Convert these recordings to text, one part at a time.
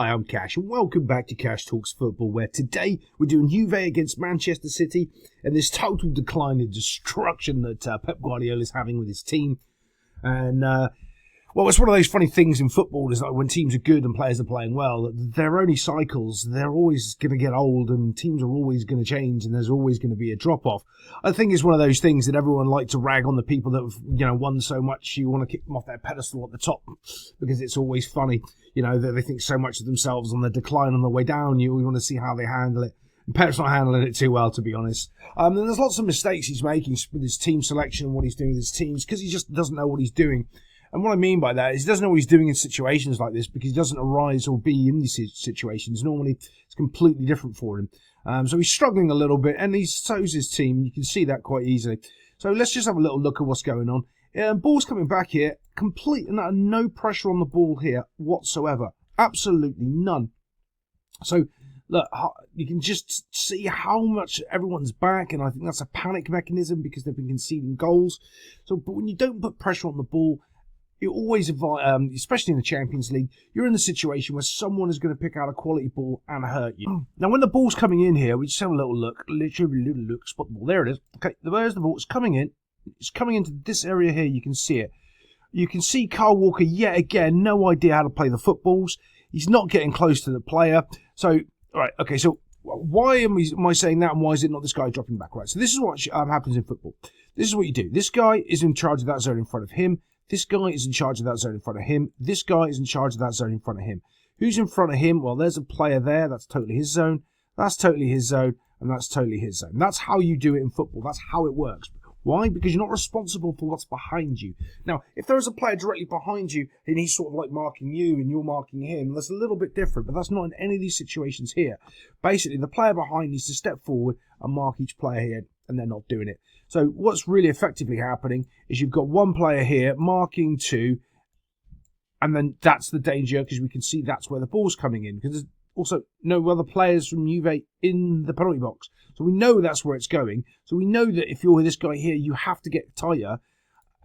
Hi, I'm Cash, and welcome back to Cash Talks Football, where today we're doing Juve against Manchester City and this total decline and destruction that Pep Guardiola is having with his team. And, well, it's one of those funny things in football, is like when teams are good and players are playing well, they're only cycles. They're always going to get old and teams are always going to change and there's always going to be a drop-off. I think it's one of those things that everyone likes to rag on the people that have, won so much. You want to kick them off their pedestal at the top because it's always funny. They think so much of themselves on the decline on the way down. You want to see how they handle it. And Pep's not handling it too well, to be honest. And there's lots of mistakes he's making with his team selection and what he's doing with his teams because he just doesn't know what he's doing. And what I mean by that is he doesn't know what he's doing in situations like this because he doesn't arise or be in these situations. Normally, it's completely different for him. So he's struggling a little bit, and so's his team. You can see that quite easily. So let's just have a little look at what's going on. Ball's coming back here. Complete and no pressure on the ball here whatsoever. Absolutely none. So look, you can just see how much everyone's back, and I think that's a panic mechanism because they've been conceding goals. But when you don't put pressure on the ball, it always, especially in the Champions League, you're in the situation where someone is going to pick out a quality ball and hurt you. Now, when the ball's coming in here, we just have a little look, literally a little look, spot the ball. There it is. Okay, there's the ball. It's coming in. It's coming into this area here. You can see it. You can see Kyle Walker yet again, no idea how to play the footballs. He's not getting close to the player. So, all right, okay, so why am I saying that, and why is it not this guy dropping back? Right, so this is what happens in football. This is what you do. This guy is in charge of that zone in front of him. This guy is in charge of that zone in front of him. This guy is in charge of that zone in front of him. Who's in front of him? Well, there's a player there. That's totally his zone. That's totally his zone. And that's totally his zone. That's how you do it in football. That's how it works. Why? Because you're not responsible for what's behind you. Now, if there is a player directly behind you and he's sort of like marking you and you're marking him, that's a little bit different, but that's not in any of these situations here. Basically, the player behind needs to step forward and mark each player here, and they're not doing it. So what's really effectively happening is you've got one player here marking two, and then that's the danger because we can see that's where the ball's coming in because there's also no other players from Juve in the penalty box. So we know that's where it's going. So we know that if you're this guy here, you have to get tighter,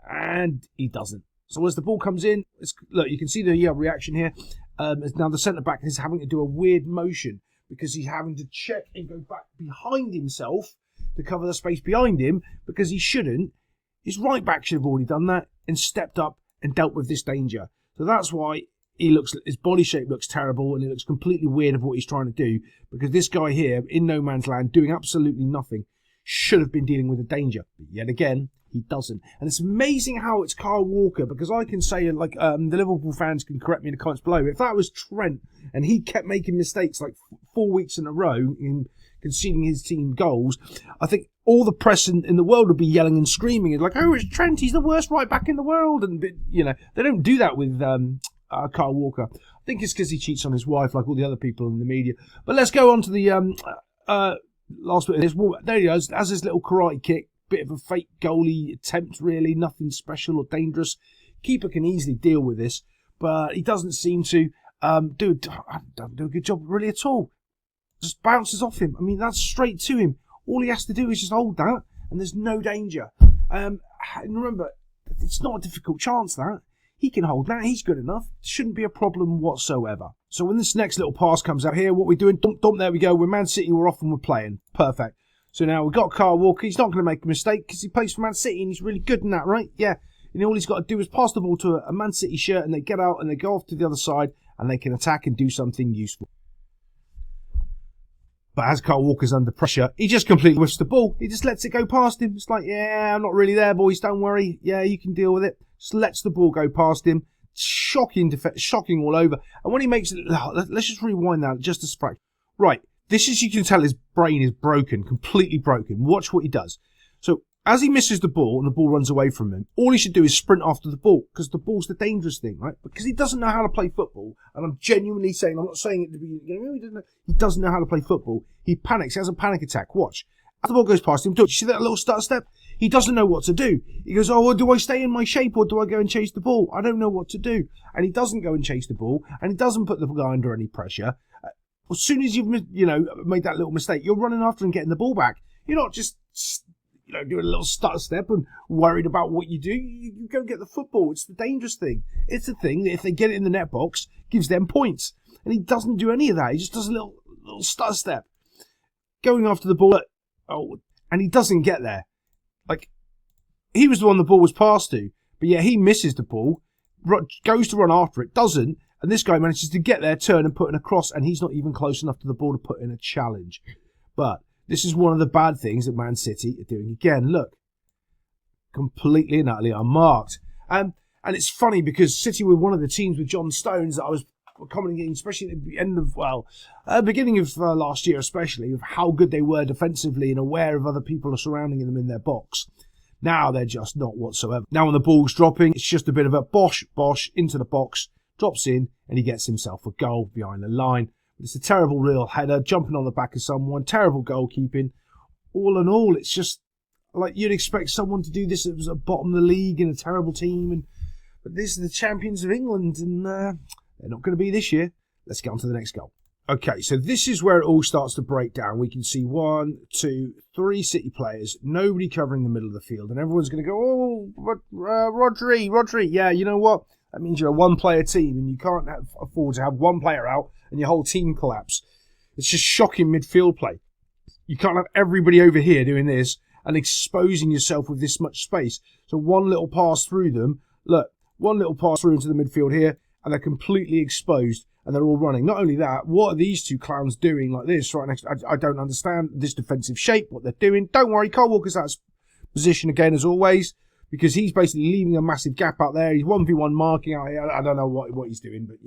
and he doesn't. So as the ball comes in, look, you can see the reaction here. Now the centre-back is having to do a weird motion because he's having to check and go back behind himself to cover the space behind him because he shouldn't. His right back should have already done that and stepped up and dealt with this danger. So that's why his body shape looks terrible and it looks completely weird of what he's trying to do because this guy here in no man's land doing absolutely nothing should have been dealing with a danger. But yet again, he doesn't. And it's amazing how it's Kyle Walker because I can say, like the Liverpool fans can correct me in the comments below, if that was Trent and he kept making mistakes like 4 weeks in a row in conceding his team goals, I think all the press in the world would be yelling and screaming. It's like, oh, it's Trent, he's the worst right back in the world. And, they don't do that with Kyle Walker. I think it's because he cheats on his wife like all the other people in the media. But let's go on to the last bit of this. There he goes, has his little karate kick. Bit of a fake goalie attempt, really. Nothing special or dangerous. Keeper can easily deal with this, but he doesn't seem to do a good job really at all. Just bounces off him. I mean, that's straight to him. All he has to do is just hold that, and there's no danger. And remember, it's not a difficult chance, that. He can hold that. He's good enough. Shouldn't be a problem whatsoever. So when this next little pass comes out here, what we're doing, dump, there we go. We're Man City, we're off and we're playing. Perfect. So now we've got Kyle Walker. He's not going to make a mistake because he plays for Man City and he's really good in that, right? Yeah. And all he's got to do is pass the ball to a Man City shirt and they get out and they go off to the other side and they can attack and do something useful. But as Kyle Walker's under pressure, he just completely whiffs the ball. He just lets it go past him. It's like, yeah, I'm not really there, boys. Don't worry. Yeah, you can deal with it. Just lets the ball go past him. Shocking all over. And when he makes it, let's just rewind that just a sprack. Right. This is, you can tell his brain is broken, completely broken. Watch what he does. So as he misses the ball and the ball runs away from him, all he should do is sprint after the ball because the ball's the dangerous thing, right? Because he doesn't know how to play football. And I'm genuinely saying, I'm not saying it to be, he doesn't know how to play football. He panics. He has a panic attack. Watch. As the ball goes past him, do you see that little stutter step? He doesn't know what to do. He goes, oh, well, do I stay in my shape or do I go and chase the ball? I don't know what to do. And he doesn't go and chase the ball and he doesn't put the guy under any pressure. As soon as you've made that little mistake, you're running after and getting the ball back. You're not just doing a little stutter step and worried about what you do. You go get the football. It's the dangerous thing. It's the thing that if they get it in the net box, gives them points. And he doesn't do any of that. He just does a little stutter step. Going after the ball, and he doesn't get there. Like, he was the one the ball was passed to, but yeah, he misses the ball, goes to run after it, doesn't, and this guy manages to get there, turn and put in a cross, and he's not even close enough to the ball to put in a challenge. But this is one of the bad things that Man City are doing again. Look, completely and utterly unmarked. And it's funny because City were one of the teams with John Stones that I was commenting, especially at the end of, beginning of last year, especially, of how good they were defensively and aware of other people are surrounding them in their box. Now they're just not whatsoever. Now when the ball's dropping, it's just a bit of a bosh into the box, drops in, and he gets himself a goal behind the line. It's a terrible real header, jumping on the back of someone, terrible goalkeeping. All in all, it's just like you'd expect someone to do this that was at the bottom of the league in a terrible team. But this is the champions of England, and they're not going to be this year. Let's get on to the next goal. Okay, so this is where it all starts to break down. We can see 1, 2, 3 City players, nobody covering the middle of the field, and everyone's going to go, Rodri. Yeah, you know what? That means you're a one-player team, and you can't afford to have one player out and your whole team collapse. It's just shocking midfield play. You can't have everybody over here doing this and exposing yourself with this much space. So one little pass through them, look, one little pass through into the midfield here, and they're completely exposed, and they're all running. Not only that, what are these two clowns doing like this right next? I don't understand this defensive shape, what they're doing. Don't worry, Kyle Walker's out of position again as always, because he's basically leaving a massive gap out there. He's 1v1 marking out here. I don't know what he's doing, but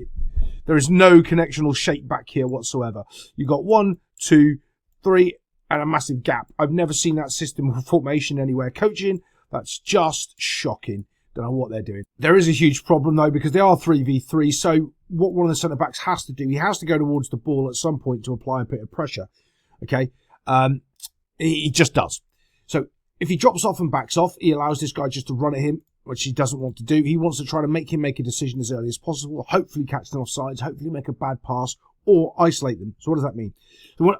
there is no connectional shape back here whatsoever. You've got 1, 2, 3, and a massive gap. I've never seen that system of formation anywhere. Coaching, that's just shocking. Don't know what they're doing. There is a huge problem though, because they are 3v3. So what one of the centre backs has to do, he has to go towards the ball at some point to apply a bit of pressure. Okay, he just does. So if he drops off and backs off, he allows this guy just to run at him, which he doesn't want to do. He wants to try to make him make a decision as early as possible, hopefully catch them offsides, hopefully make a bad pass, or isolate them. So what does that mean? So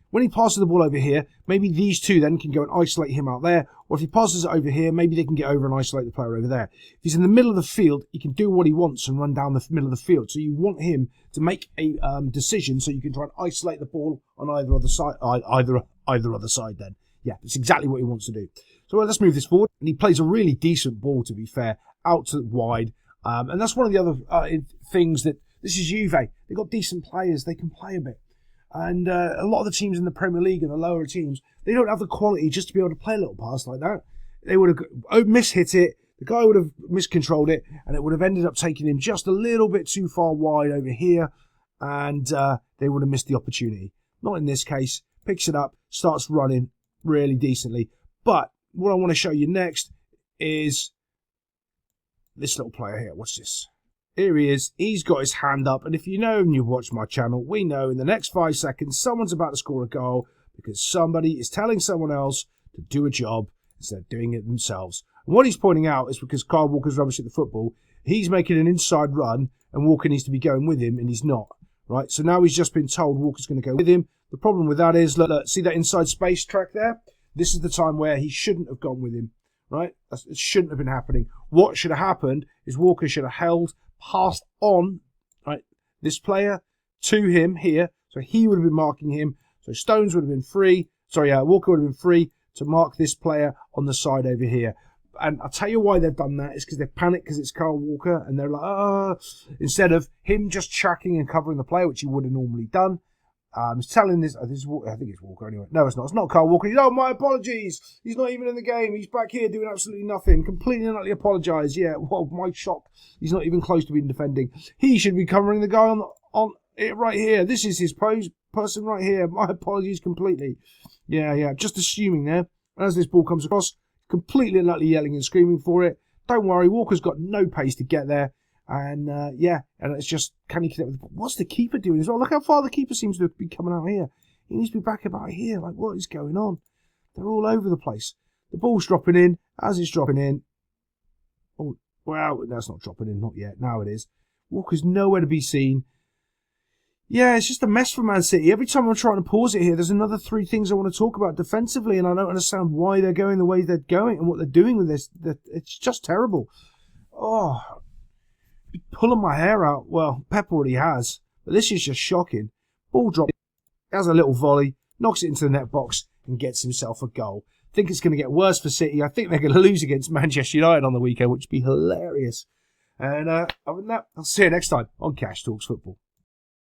when he passes the ball over here, maybe these two then can go and isolate him out there, or if he passes it over here, maybe they can get over and isolate the player over there. If he's in the middle of the field, he can do what he wants and run down the middle of the field. So you want him to make a decision so you can try and isolate the ball on either other side. Either other side then. Yeah, that's exactly what he wants to do. So let's move this forward. And he plays a really decent ball, to be fair, out to wide. And that's one of the other things that this is Juve. They've got decent players. They can play a bit. And a lot of the teams in the Premier League and the lower teams, they don't have the quality just to be able to play a little pass like that. They would have mishit it. The guy would have miscontrolled it, and it would have ended up taking him just a little bit too far wide over here, and they would have missed the opportunity. Not in this case. Picks it up, starts running really decently. But what I want to show you next is this little player here. Watch this. Here he is. He's got his hand up. And if you know and you've watched my channel, we know in the next 5 seconds, someone's about to score a goal because somebody is telling someone else to do a job instead of doing it themselves. And what he's pointing out is because Kyle Walker's rubbish at the football, he's making an inside run and Walker needs to be going with him and he's not. Right? So now he's just been told Walker's going to go with him. The problem with that is, look, see that inside space track there? This is the time where he shouldn't have gone with him. Right? It shouldn't have been happening. What should have happened is Walker should have held, passed on, right, this player to him here, so he would have been marking him. So Stones would have been free. Walker would have been free to mark this player on the side over here. And I'll tell you why they've done that. It's because they've panicked because it's Kyle Walker, and they're like, instead of him just tracking and covering the player, which he would have normally done. He's telling this. I think it's Walker anyway. No, it's not. It's not Kyle Walker. Oh, my apologies. He's not even in the game. He's back here doing absolutely nothing. Completely and utterly apologise. Yeah, well, my shock. He's not even close to being defending. He should be covering the guy on it right here. This is his person right here. My apologies completely. Yeah. Just assuming there. As this ball comes across, completely and utterly yelling and screaming for it. Don't worry. Walker's got no pace to get there. And and it's just, can he connect with the ball? What's the keeper doing as well? Look how far the keeper seems to be coming out here. He needs to be back about here. Like, what is going on? They're all over the place. The ball's dropping in. As it's dropping in. Oh, well, that's not dropping in. Not yet. Now it is. Walker's nowhere to be seen. Yeah, it's just a mess for Man City. Every time I'm trying to pause it here, there's another 3 things I want to talk about defensively, and I don't understand why they're going the way they're going and what they're doing with this. It's just terrible. Oh, pulling my hair out. Well, Pep already has, But this is just shocking. Ball drop, has a little volley, knocks it into the net box and gets himself a goal. I think it's going to get worse for City. I think they're going to lose against Manchester United on the weekend, which would be hilarious. And other than that, I'll see you next time on Cash Talks Football.